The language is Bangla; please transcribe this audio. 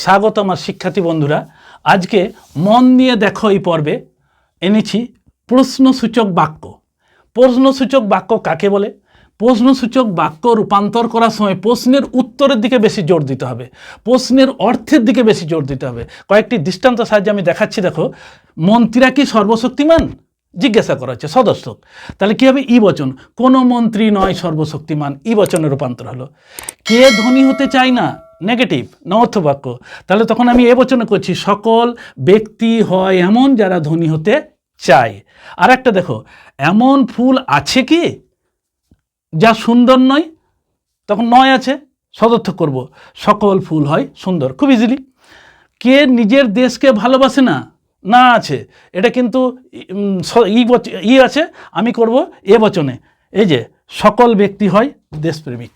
স্বাগত আমার শিক্ষার্থী বন্ধুরা। আজকে মন দিয়ে দেখো এই পর্বে এনেছি প্রশ্নসূচক বাক্য। প্রশ্নসূচক বাক্য কাকে বলে? প্রশ্নসূচক বাক্য রূপান্তর করার সময় প্রশ্নের উত্তরের দিকে বেশি জোর দিতে হবে, প্রশ্নের অর্থের দিকে বেশি জোর দিতে হবে। কয়েকটি দৃষ্টান্তের সাহায্যে আমি দেখাচ্ছি। দেখো, মন্ত্রীরা কি সর্বশক্তিমান? জিজ্ঞাসা করা হচ্ছে সদর্থক। তাহলে কী হবে? ই বচন। কোনো মন্ত্রী নয় সর্বশক্তিমান, ই বচনে রূপান্তর হলো। কে ধনী হতে চায় না? নেগেটিভ না অর্থবাক্য। তাহলে তখন আমি এ বচনে করছি, সকল ব্যক্তি হয় এমন যারা ধনী হতে চায়। আর একটা দেখো, এমন ফুল আছে কি যা সুন্দর নয়? তখন নয় আছে, সদর্থক করব, সকল ফুল হয় সুন্দর। খুব ইজিলি। কে নিজের দেশকে ভালোবাসে না? না আছে। এটা কিন্তু ই আছে, আমি করব এ বচনে। এই যে সকল ব্যক্তি হয় দেশপ্রেমিক।